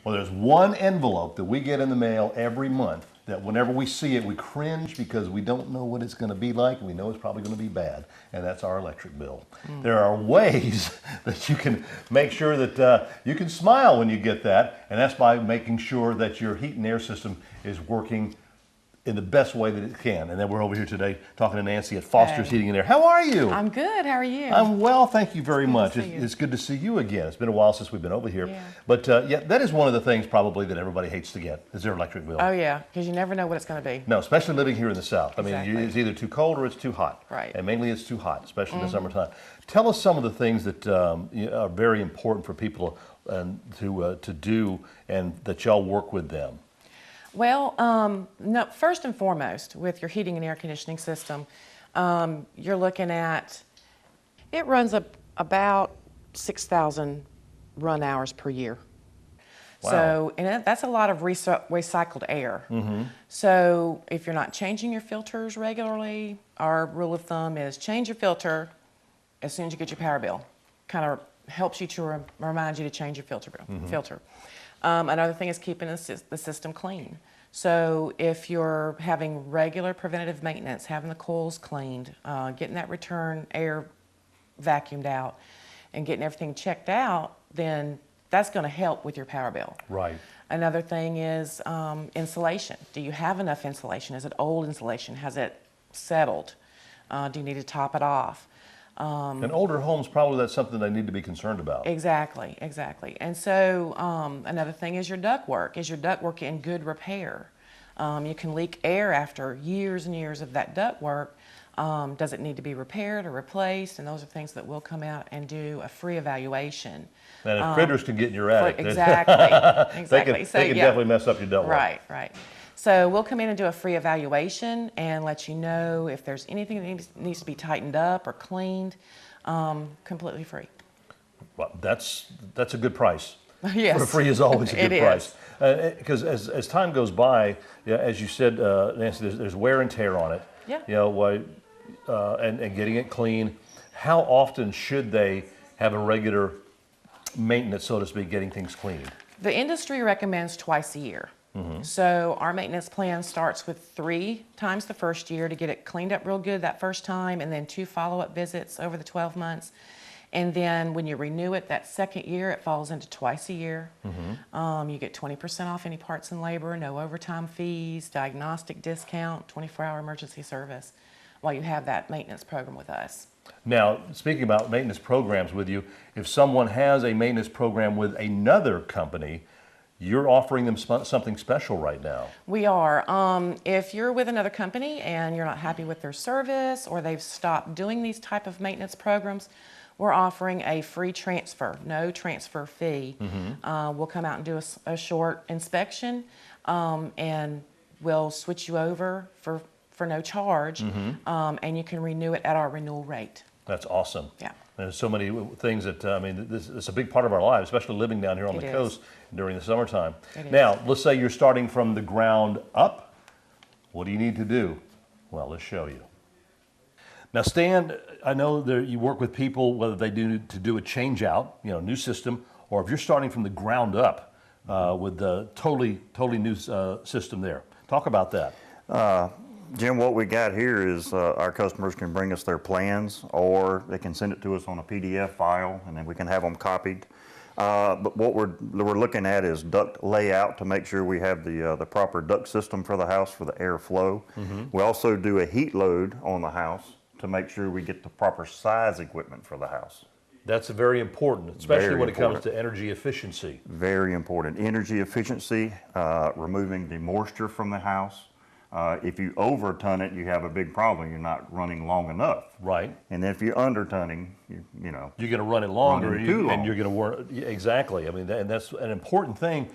Well, there's one envelope that we get in the mail every month that whenever we see it, we cringe because we don't know what it's going to be like. We know it's probably going to be bad, and that's our electric bill. There are ways that you can make sure that you can smile when you get that, and that's by making sure that your heat and air system is working in the best way that it can. And then we're over here today talking to Nancy at Foster's Heating and Air. How are you? I'm good. How are you? I'm well, thank you very much. It's good to see you again. It's been a while since we've been over here. Yeah. But yeah, that is one of the things probably that everybody hates to get, is their electric bill. Oh yeah, because you never know what it's going to be. No, especially living here in the South. I mean, Exactly. it's either too cold or it's too hot. Right. And mainly it's too hot, especially in the summertime. Tell us some of the things that are very important for people to do and that y'all work with them. Well, no, first and foremost, with your heating and air conditioning system, you're looking at, it runs about 6,000 run hours per year. Wow. So, and that's a lot of recycled air. So if you're not changing your filters regularly, our rule of thumb is change your filter as soon as you get your power bill. Kind of helps you to remind you to change your filter. Another thing is keeping the system clean. So if you're having regular preventative maintenance, having the coils cleaned, getting that return air vacuumed out, and getting everything checked out, then that's going to help with your power bill. Right. Another thing is insulation. Do you have enough insulation? Is it old insulation? Has it settled? Do you need to top it off? In older homes, probably that's something they need to be concerned about. Exactly, exactly. And so another thing is your ductwork. Is your ductwork in good repair? You can leak air after years and years of that ductwork. Does it need to be repaired or replaced? And those are things that we'll come out and do a free evaluation. And if critters can get in your attic, exactly, exactly. they can definitely mess up your ductwork. Right, right. So we'll come in and do a free evaluation and let you know if there's anything that needs to be tightened up or cleaned, completely free. Well, that's a good price. Yes. For free is always a good It price. Because as time goes by, yeah, as you said, Nancy, there's wear and tear on it. Yeah. You know, and getting it clean. How often should they have a regular maintenance, so to speak, getting things cleaned? The industry recommends twice a year. So our maintenance plan starts with 3 times the first year to get it cleaned up real good that first time, and then 2 follow-up visits over the 12 months. And then when you renew it that second year, it falls into twice a year. You get 20% off any parts and labor, no overtime fees, diagnostic discount, 24-hour emergency service while you have that maintenance program with us. Now, speaking about maintenance programs with you, if someone has a maintenance program with another company, you're offering them something special right now. We are. If you're with another company and you're not happy with their service or they've stopped doing these type of maintenance programs, we're offering a free transfer, no transfer fee. We'll come out and do a short inspection and we'll switch you over for no charge, and you can renew it at our renewal rate. That's awesome. Yeah. There's so many things that, I mean, this is a big part of our lives, especially living down here on the coast during the summertime. Now, let's say you're starting from the ground up. What do you need to do? Well, let's show you. Now, Stan, I know that you work with people, whether they need to do a change out, you know, new system, or if you're starting from the ground up with the totally new system there. Talk about that. Jim, what we got here is our customers can bring us their plans, or they can send it to us on a PDF file, and then we can have them copied. But what we're looking at is duct layout to make sure we have the proper duct system for the house for the airflow. We also do a heat load on the house to make sure we get the proper size equipment for the house. That's very important, especially when it comes important. to energy efficiency. Very important. Energy efficiency, removing the moisture from the house. If you overton it, you have a big problem. You're not running long enough. Right. And if you're undertunning, you know. You're going to run it longer, Running too long. and you're going to work. Exactly. I mean, and that's an important thing.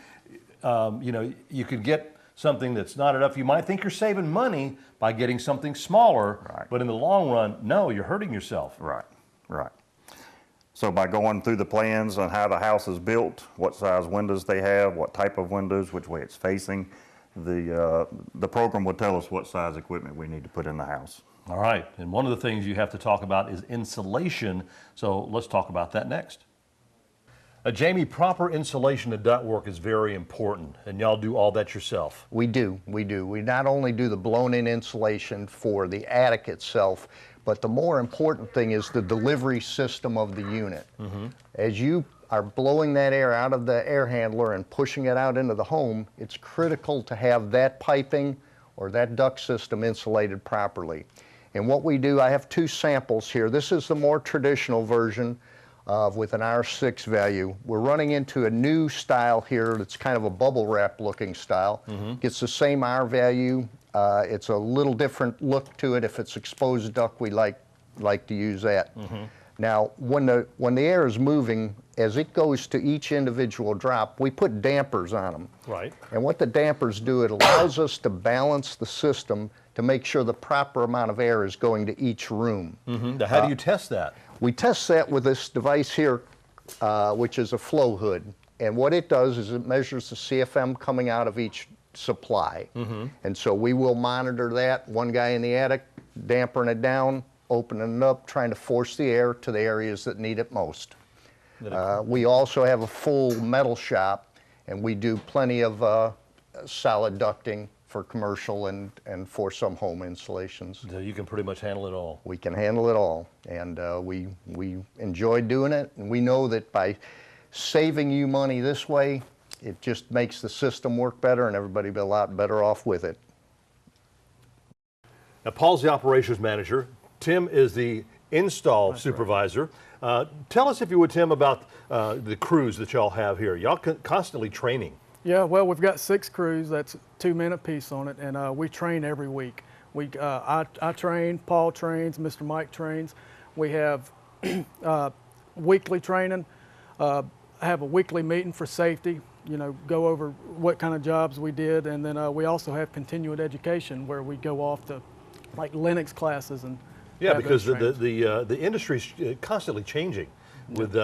You know, you could get something that's not enough. You might think you're saving money by getting something smaller, Right. but in the long run, no, you're hurting yourself. Right, right. So by going through the plans on how the house is built, what size windows they have, what type of windows, which way it's facing, the program will tell us what size equipment we need to put in the house. All right, and one of the things you have to talk about is insulation, so let's talk about that next. Jamie, proper insulation and ductwork is very important, and y'all do all that yourself. We do. We not only do the blown-in insulation for the attic itself, but the more important thing is the delivery system of the unit. As you are blowing that air out of the air handler and pushing it out into the home, it's critical to have that piping or that duct system insulated properly. And what we do, I have 2 samples here. This is the more traditional version with an R6 value. We're running into a new style here that's kind of a bubble wrap looking style. Gets the same R value. It's a little different look to it. If it's exposed duct, we like to use that. Now, when the air is moving, as it goes to each individual drop, we put dampers on them. Right. And what the dampers do, it allows us to balance the system to make sure the proper amount of air is going to each room. Now, how do you test that? We test that with this device here, which is a flow hood. And what it does is it measures the CFM coming out of each supply. And so we will monitor that. One guy in the attic, dampering it down, opening it up, trying to force the air to the areas that need it most. We also have a full metal shop, and we do plenty of solid ducting for commercial and for some home installations. So you can pretty much handle it all. We can handle it all, and we enjoy doing it, and we know that by saving you money this way, it just makes the system work better and everybody be a lot better off with it. Now, Paul's the operations manager. Tim is the install supervisor. Tell us, if you would, Tim, about the crews that y'all have here. Y'all constantly training. Yeah, well, we've got 6 crews. That's 2 men apiece on it, and we train every week. I train, Paul trains, Mr. Mike trains. We have weekly training. Have a weekly meeting for safety. You know, go over what kind of jobs we did, and then we also have continuing education where we go off to like Linux classes and. Yeah, because the industry's constantly changing. With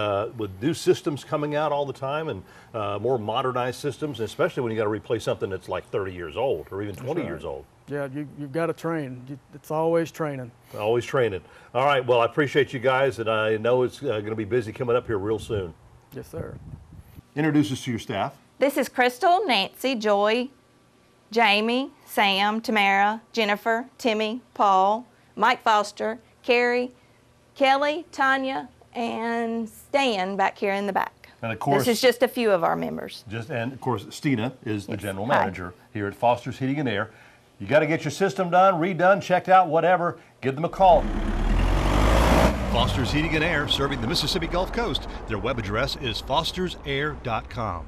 new systems coming out all the time, and more modernized systems, and especially when you got to replace something that's like 30 years old or even 20 years old. Yeah, you've got to train. It's always training. Always training. All right, well, I appreciate you guys, and I know it's going to be busy coming up here real soon. Yes, sir. Introduce us to your staff. This is Crystal, Nancy, Joy, Jamie, Sam, Tamara, Jennifer, Timmy, Paul, Mike Foster, Carrie, Kelly, Tanya, and Stan back here in the back. And of course, this is just a few of our members. And of course, Stina is the general Hi. manager here at Foster's Heating and Air. You got to get your system done, redone, checked out, whatever. Give them a call. Foster's Heating and Air, serving the Mississippi Gulf Coast. Their web address is fostersair.com.